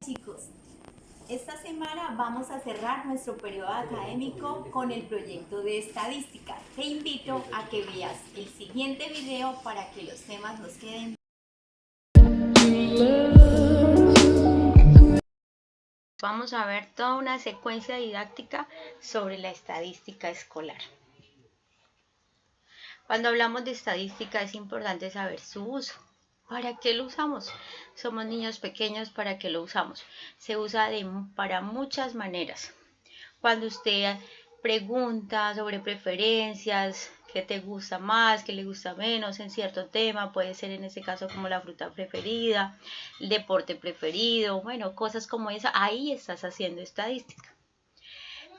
Chicos, esta semana vamos a cerrar nuestro periodo académico con el proyecto de estadística. Te invito a que veas el siguiente video para que los temas nos queden. Vamos a ver toda una secuencia didáctica sobre la estadística escolar. Cuando hablamos de estadística es importante saber su uso. ¿Para qué lo usamos? Somos niños pequeños, ¿para qué lo usamos? Se usa para muchas maneras. Cuando usted pregunta sobre preferencias, qué te gusta más, qué le gusta menos en cierto tema, puede ser en este caso como la fruta preferida, el deporte preferido, bueno, cosas como esa, ahí estás haciendo estadística.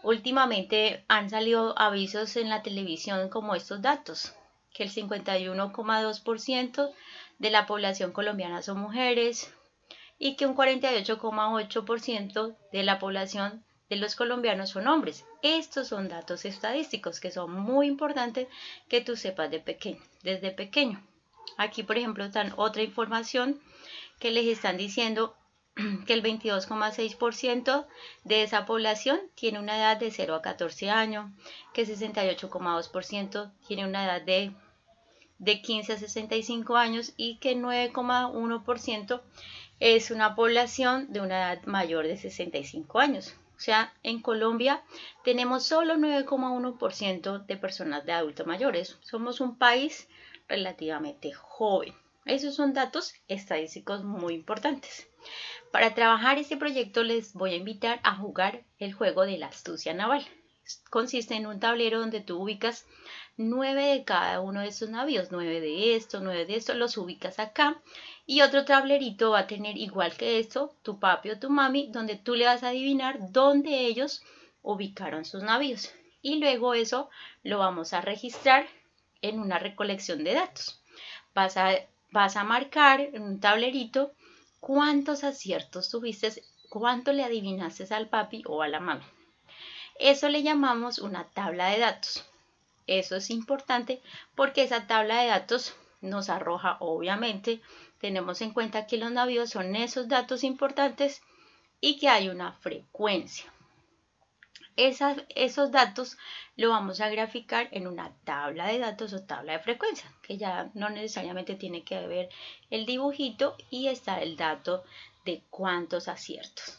Últimamente han salido avisos en la televisión como estos datos, que el 51,2% de la población colombiana son mujeres y que un 48,8% de la población de los colombianos son hombres. Estos son datos estadísticos que son muy importantes que tú sepas desde pequeño. Aquí, por ejemplo, están otra información que les están diciendo que el 22,6% de esa población tiene una edad de 0 a 14 años, que 68,2% tiene una edad de 15 a 65 años y que 9,1% es una población de una edad mayor de 65 años. O sea, en Colombia tenemos solo 9,1% de personas de adultos mayores. Somos un país relativamente joven. Esos son datos estadísticos muy importantes. Para trabajar este proyecto les voy a invitar a jugar el juego de la astucia naval. Consiste en un tablero donde tú ubicas 9 de cada uno de estos navíos, 9 de esto, los ubicas acá. Y otro tablerito va a tener igual que esto, tu papi o tu mami, donde tú le vas a adivinar dónde ellos ubicaron sus navíos. Y luego eso lo vamos a registrar en una recolección de datos. Vas a marcar en un tablerito cuántos aciertos tuviste, cuánto le adivinaste al papi o a la mami. Eso le llamamos una tabla de datos. Eso es importante porque esa tabla de datos nos arroja, obviamente, tenemos en cuenta que los navíos son esos datos importantes y que hay una frecuencia. Esos datos lo vamos a graficar en una tabla de datos o tabla de frecuencia, que ya no necesariamente tiene que ver el dibujito y está el dato de cuántos aciertos.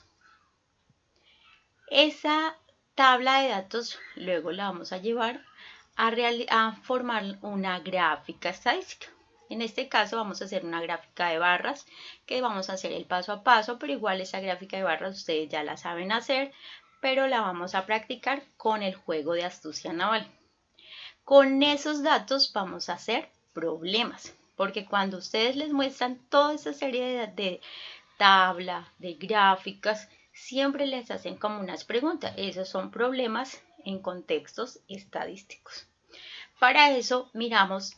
Esa tabla de datos luego la vamos a llevar a formar una gráfica estadística. En este caso vamos a hacer una gráfica de barras que vamos a hacer el paso a paso, pero igual esa gráfica de barras ustedes ya la saben hacer, pero la vamos a practicar con el juego de astucia naval. Con esos datos vamos a hacer problemas, porque cuando ustedes les muestran toda esa serie de tabla, de gráficas, siempre les hacen como unas preguntas. Esos son problemas en contextos estadísticos. Para eso, miramos,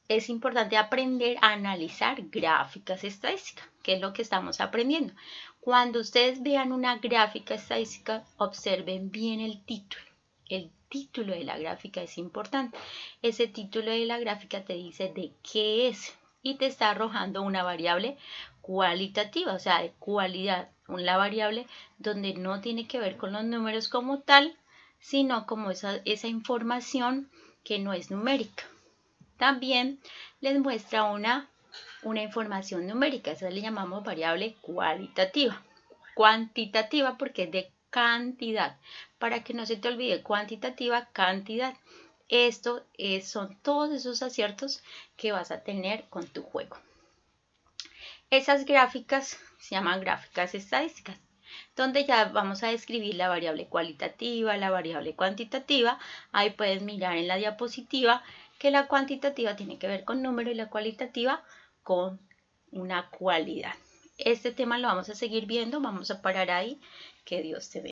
es importante aprender a analizar gráficas estadísticas, que es lo que estamos aprendiendo. Cuando ustedes vean una gráfica estadística, observen bien el título. El título de la gráfica es importante. Ese título de la gráfica te dice de qué es y te está arrojando una variable cualitativa, o sea, de cualidad, una variable donde no tiene que ver con los números como tal, sino como esa información que no es numérica. También les muestra una información numérica, esa le llamamos variable cualitativa. Cuantitativa porque es de cantidad, para que no se te olvide, cuantitativa, cantidad. Esto son todos esos aciertos que vas a tener con tu juego. Esas gráficas se llaman gráficas estadísticas, donde ya vamos a describir la variable cualitativa, la variable cuantitativa. Ahí puedes mirar en la diapositiva que la cuantitativa tiene que ver con número y la cualitativa con una cualidad. Este tema lo vamos a seguir viendo, vamos a parar ahí, que Dios te bendiga.